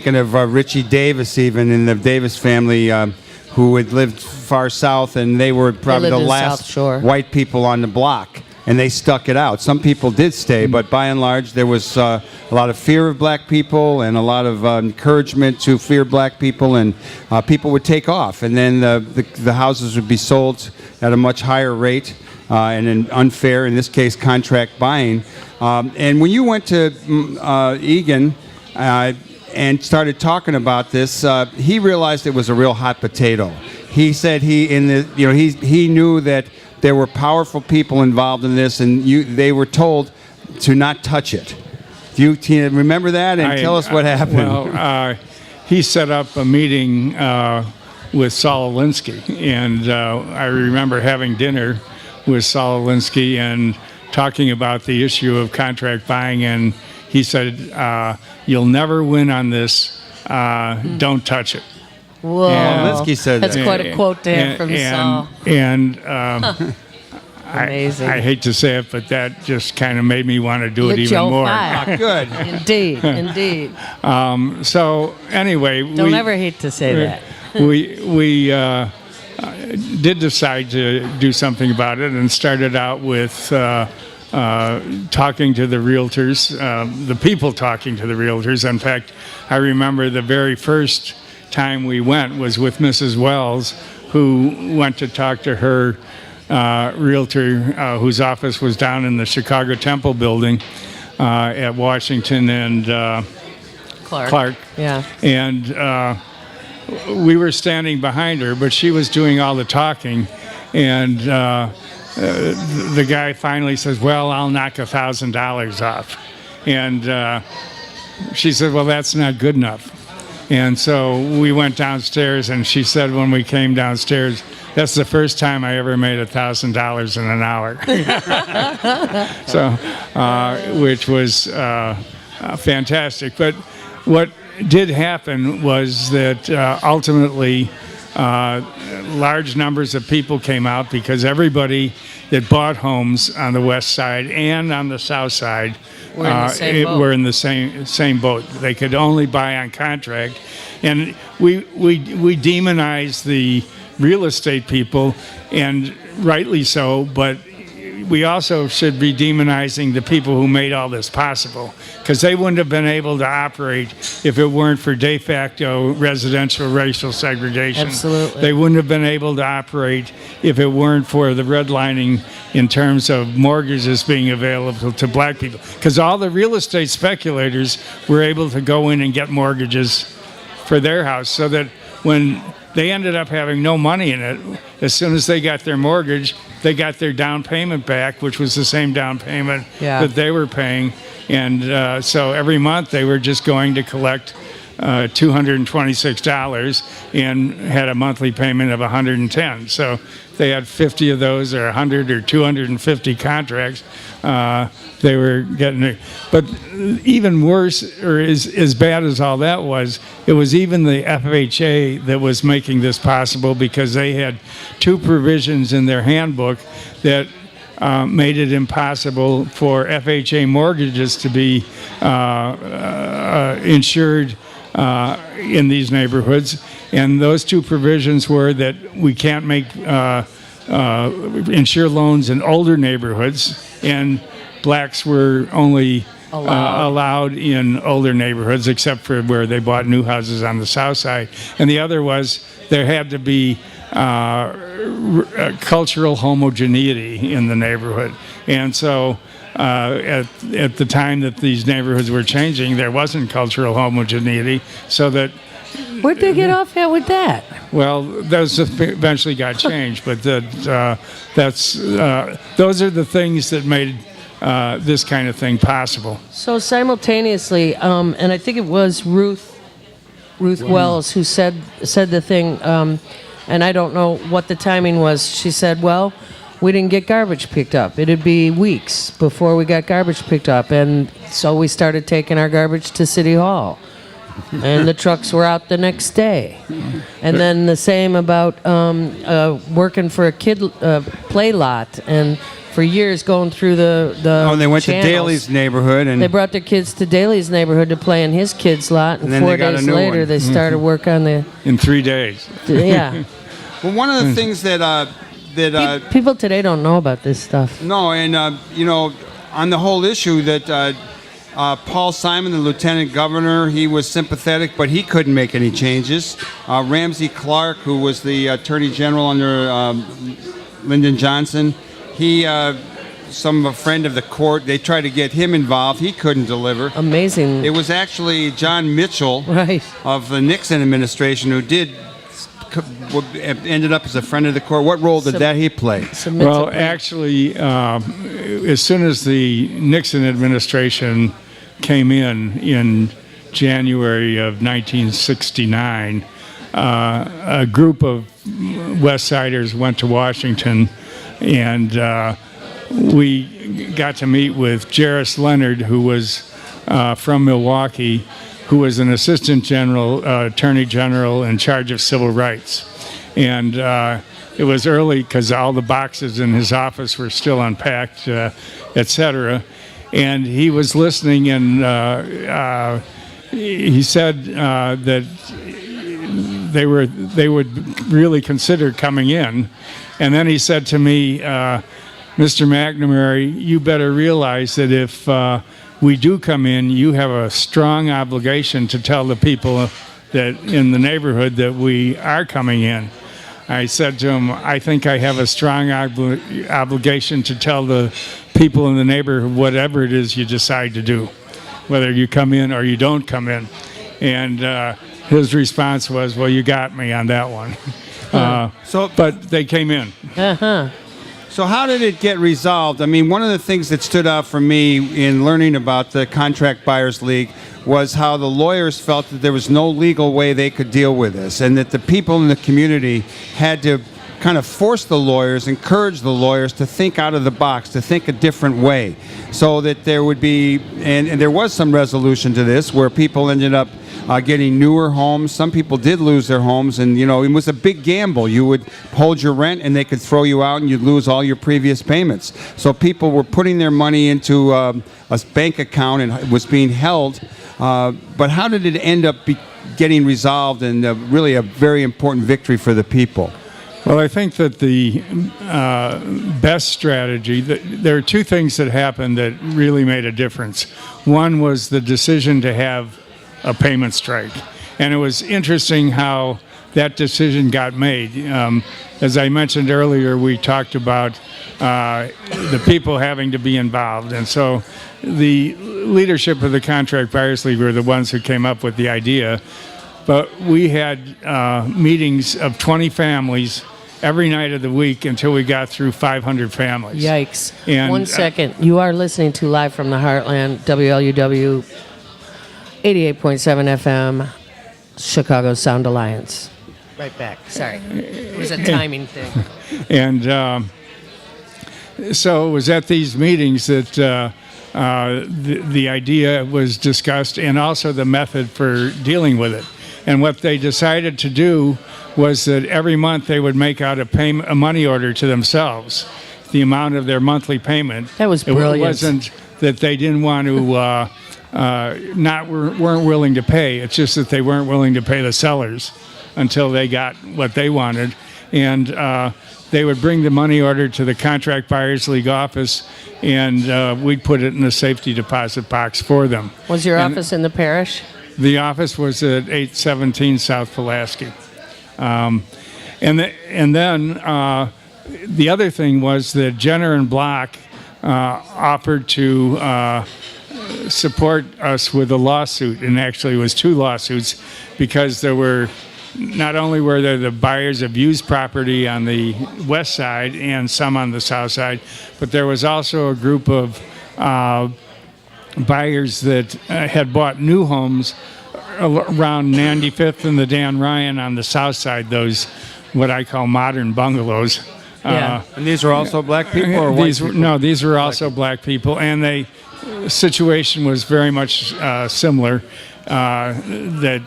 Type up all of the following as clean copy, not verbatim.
Thinking of Richie Davis, even in the Davis family, who had lived far south, and they were probably the last white people on the block, and they stuck it out. Some people did stay, but by and large, there was a lot of fear of black people and a lot of encouragement to fear black people, and people would take off, and then the houses would be sold at a much higher rate and an unfair, in this case, contract buying. And when you went to Egan and started talking about this, he realized it was a real hot potato. He said he knew that there were powerful people involved in this, and they were told to not touch it. Do you, Tina, remember that? And tell us what happened. Well, he set up a meeting with Saul Alinsky, and I remember having dinner with Saul Alinsky and talking about the issue of contract buying, and he said, "You'll never win on this. Don't touch it." Whoa. Alinsky said That's that. quite a quote there from Saul. And Amazing. I hate to say it, but that just kind of made me want to do it Lit even your more. fire. Good. Indeed. So anyway, Don't ever hate to say that. we did decide to do something about it, and started out with talking to the realtors, the people talking to the realtors. In fact, I remember the very first time we went was with Mrs. Wells, who went to talk to her realtor, whose office was down in the Chicago Temple building at Washington and Clark. Yeah. And we were standing behind her, but she was doing all the talking, and the guy finally says, "Well, I'll knock $1,000 off," and she said, "Well, that's not good enough." And so we went downstairs, and she said when we came downstairs, "That's the first time I ever made $1,000 in an hour." So, which was fantastic. But what did happen was that ultimately large numbers of people came out, because everybody that bought homes on the west side and on the south side were in the same boat. They could only buy on contract, and we demonized the real estate people, and rightly so, but we also should be demonizing the people who made all this possible, because they wouldn't have been able to operate if it weren't for de facto residential racial segregation. Absolutely. They wouldn't have been able to operate if it weren't for the redlining in terms of mortgages being available to black people, because all the real estate speculators were able to go in and get mortgages for their house, so that when they ended up having no money in it, as soon as they got their mortgage, they got their down payment back, which was the same down payment that they were paying. And so every month they were just going to collect $226 and had a monthly payment of $110. So they had 50 of those, or 100 or 250 contracts. They were getting it. But even worse, or as bad as all that was, it was even the FHA that was making this possible, because they had two provisions in their handbook that made it impossible for FHA mortgages to be insured in these neighborhoods. And those two provisions were that we can't make insure loans in older neighborhoods, and blacks were only allowed in older neighborhoods, except for where they bought new houses on the south side. And the other was there had to be cultural homogeneity in the neighborhood. And so at the time that these neighborhoods were changing, there wasn't cultural homogeneity, so that... Where'd they get off at with that? Well, those eventually got changed, but those are the things that made this kind of thing possible. So simultaneously, and I think it was Ruth Wells who said the thing, and I don't know what the timing was. She said, "Well, we didn't get garbage picked up. It'd be weeks before we got garbage picked up, and so we started taking our garbage to City Hall." And the trucks were out the next day. And then the same about working for a kid play lot, and for years going through the Oh, and they went channels. to Daly's neighborhood, and They brought their kids to Daly's neighborhood to play in his kids' lot, and then 4 they got a days new later one. they started work on the In 3 days. yeah. well, one of the things that People today don't know about this stuff. no, and on the whole issue that Paul Simon, the lieutenant governor, he was sympathetic, but he couldn't make any changes. Ramsey Clark, who was the attorney general under Lyndon Johnson, he, a friend of the court, they tried to get him involved. He couldn't deliver. Amazing. It was actually John Mitchell Right. of the Nixon administration who ended up as a friend of the court. What role did he play? Submit Well, to- actually, as soon as the Nixon administration came in January of 1969, a group of West Siders went to Washington, and we got to meet with Jairus Leonard, who was from Milwaukee, who was an assistant attorney general in charge of civil rights. And it was early because all the boxes in his office were still unpacked, et cetera. And he was listening, and he said that they would really consider coming in. And then he said to me, Mr. Macnamara, you better realize that if we do come in, you have a strong obligation to tell the people that in the neighborhood that we are coming in. I said to him, I think I have a strong obligation to tell the people in the neighborhood whatever it is you decide to do, whether you come in or you don't come in. And his response was, well, you got me on that one. But they came in. Uh-huh. So how did it get resolved? I mean, one of the things that stood out for me in learning about the Contract Buyers League was how the lawyers felt that there was no legal way they could deal with this, and that the people in the community had to kind of force the lawyers, encourage the lawyers to think out of the box, to think a different way, so that there would be, and there was some resolution to this, where people ended up getting newer homes. Some people did lose their homes, and it was a big gamble. You would hold your rent, and they could throw you out, and you'd lose all your previous payments. So people were putting their money into a bank account, and it was being held. But how did it end up getting resolved, and really a very important victory for the people? Well, I think that the best strategy, there are two things that happened that really made a difference. One was the decision to have a payment strike. And it was interesting how that decision got made. As I mentioned earlier, we talked about the people having to be involved. And so the leadership of the Contract Buyers League were the ones who came up with the idea. But we had meetings of 20 families every night of the week until we got through 500 families. Yikes. And, 1 second. You are listening to Live from the Heartland, WLUW 88.7 FM, Chicago Sound Alliance. Right back. Sorry. It was a timing thing. And so it was at these meetings that the idea was discussed, and also the method for dealing with it. And what they decided to do was that every month they would make out a money order to themselves, the amount of their monthly payment. That was brilliant. It wasn't that they didn't want to, weren't willing to pay. It's just that they weren't willing to pay the sellers until they got what they wanted. And they would bring the money order to the Contract Buyers League office, and we'd put it in a safety deposit box for them. Was your office in the parish? The office was at 817 South Pulaski. And then the other thing was that Jenner and Block offered to support us with a lawsuit, and actually it was 2 lawsuits, because there were, not only were there the buyers of used property on the west side and some on the south side, but there was also a group of buyers that had bought new homes around 95th and the Dan Ryan on the south side, those what I call modern bungalows. Yeah. And these were also black people, or white people? No, these were also black people, and the situation was very much similar. That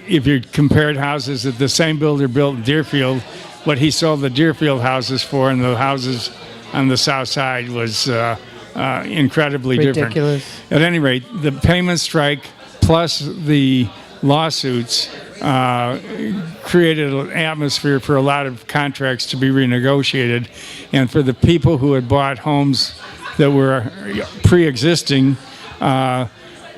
if you compared houses that the same builder built in Deerfield, what he sold the Deerfield houses for, and the houses on the south side was incredibly Ridiculous. different. At any rate, the payment strike plus the lawsuits created an atmosphere for a lot of contracts to be renegotiated. And for the people who had bought homes that were pre-existing,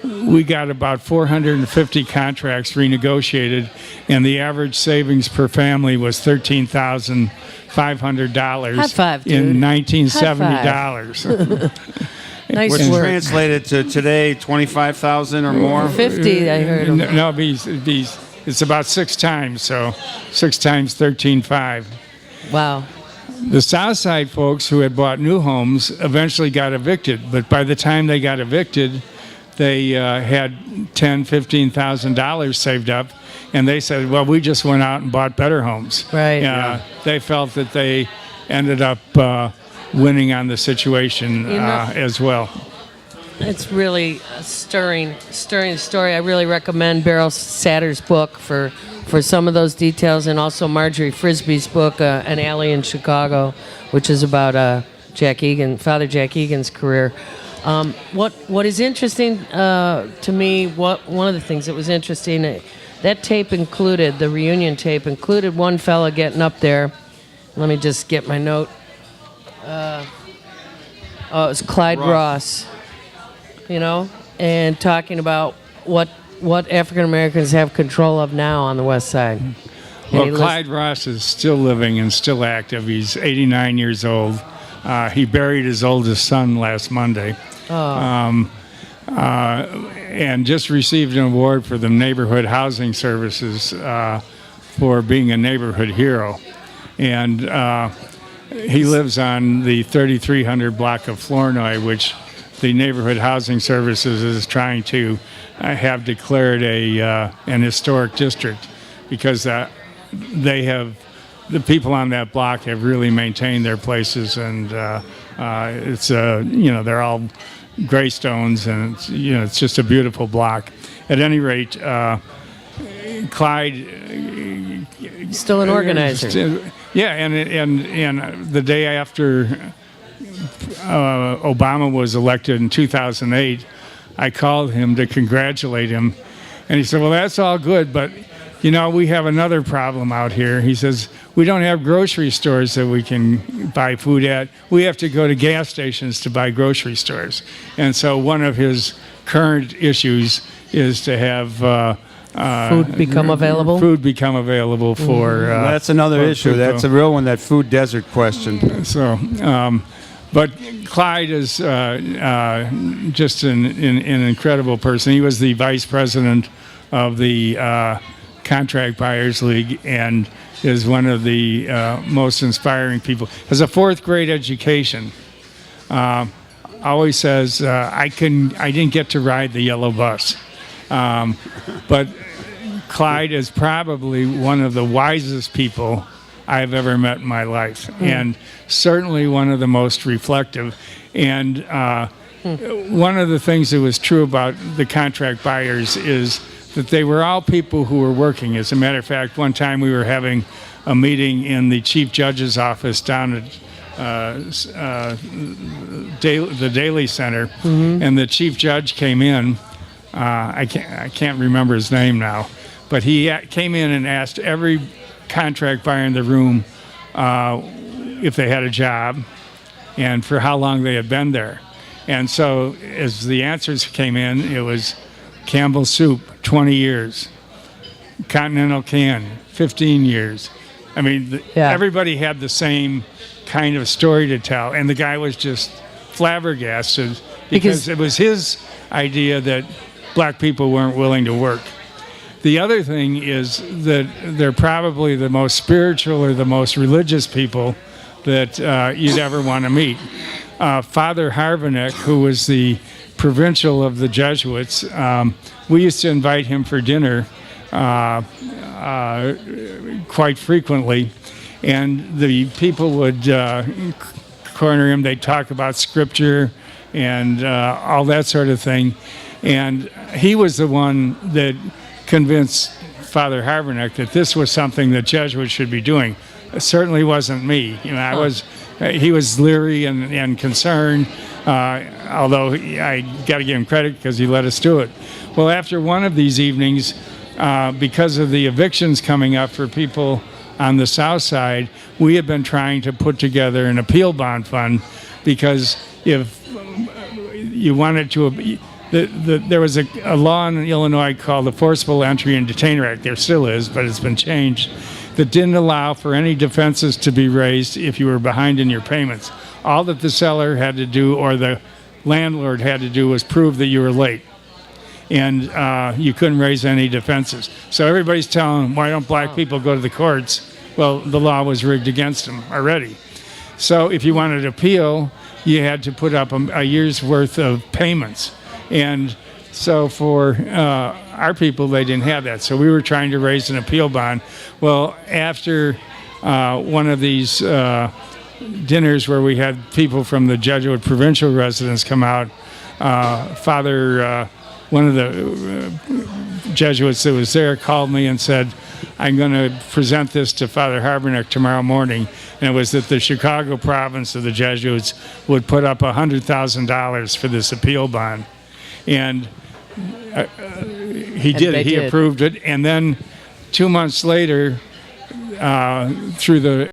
we got about 450 contracts renegotiated, and the average savings per family was $13,500 High five, dude. in $1970. Nice Which work. translated to today, 25,000 or more. 50, I heard. No, it's about 6 times, so 6 times 13.5. Wow. The South Side folks who had bought new homes eventually got evicted, but by the time they got evicted, they had $10,000-$15,000 saved up, and they said, well, we just went out and bought better homes. Right. They felt that they ended up winning on the situation as well. It's really a stirring story. I really recommend Beryl Satter's book for some of those details, and also Marjorie Frisbee's book, An Alley in Chicago, which is about Father Jack Egan's career. What is interesting to me, one of the things that was interesting, that tape included, the reunion tape included one fella getting up there. Let me just get my note. It was Clyde Ross, and talking about what African Americans have control of now on the West Side. Well, Clyde Ross is still living and still active. He's 89 years old. He buried his oldest son last Monday. And just received an award for the Neighborhood Housing Services for being a neighborhood hero. And he lives on the 3300 block of Flournoy, which the Neighborhood Housing Services is trying to have declared an historic district, because the people on that block have really maintained their places, and it's they're all gray stones, and it's just a beautiful block. At any rate, Clyde still an organizer. Yeah, and the day after Obama was elected in 2008, I called him to congratulate him, and he said, well, that's all good, but we have another problem out here. He says, we don't have grocery stores that we can buy food at. We have to go to gas stations to buy grocery stores. And so one of his current issues is to have food become available? Food become available for... that's another issue. That's a real one, that food desert question. So, but Clyde is just an incredible person. He was the vice president of the Contract Buyers League, and is one of the most inspiring people. Has a 4th grade education. Always says, I didn't get to ride the yellow bus. But Clyde is probably one of the wisest people I've ever met in my life, and certainly one of the most reflective. And one of the things that was true about the contract buyers is that they were all people who were working. As a matter of fact, one time we were having a meeting in the chief judge's office down at the Daly Center, and the chief judge came in. I can't remember his name now, but he came in and asked every contract buyer in the room if they had a job and for how long they had been there. And so as the answers came in, it was Campbell Soup, 20 years. Continental Can, 15 years. I mean, everybody had the same kind of story to tell, and the guy was just flabbergasted because it was his idea that black people weren't willing to work. The other thing is that they're probably the most spiritual or the most religious people that you'd ever want to meet. Father Harvanek, who was the provincial of the Jesuits, we used to invite him for dinner quite frequently, and the people would corner him. They'd talk about scripture and all that sort of thing, and he was the one that convinced Father Harvanek that this was something that Jesuits should be doing. certainly wasn't me. He was leery and concerned, although I got to give him credit because he let us do it. Well, after one of these evenings, because of the evictions coming up for people on the south side, we have been trying to put together an appeal bond fund, because if you wanted to, there was a law in Illinois called the Forcible Entry and Detainer Act. There still is, but it's been changed, that didn't allow for any defenses to be raised if you were behind in your payments. All that the seller had to do, or the landlord had to do, was prove that you were late. And you couldn't raise any defenses. So everybody's telling, why don't black people go to the courts? Well, the law was rigged against them already. So if you wanted to appeal, you had to put up a year's worth of payments. And so for our people, they didn't have that. So we were trying to raise an appeal bond. Well, after one of these dinners where we had people from the Jesuit provincial residence come out, one of the Jesuits that was there called me and said, I'm going to present this to Father Harbernick tomorrow morning. And it was that the Chicago province of the Jesuits would put up $100,000 for this appeal bond. And he did. He approved it. And then 2 months later, through the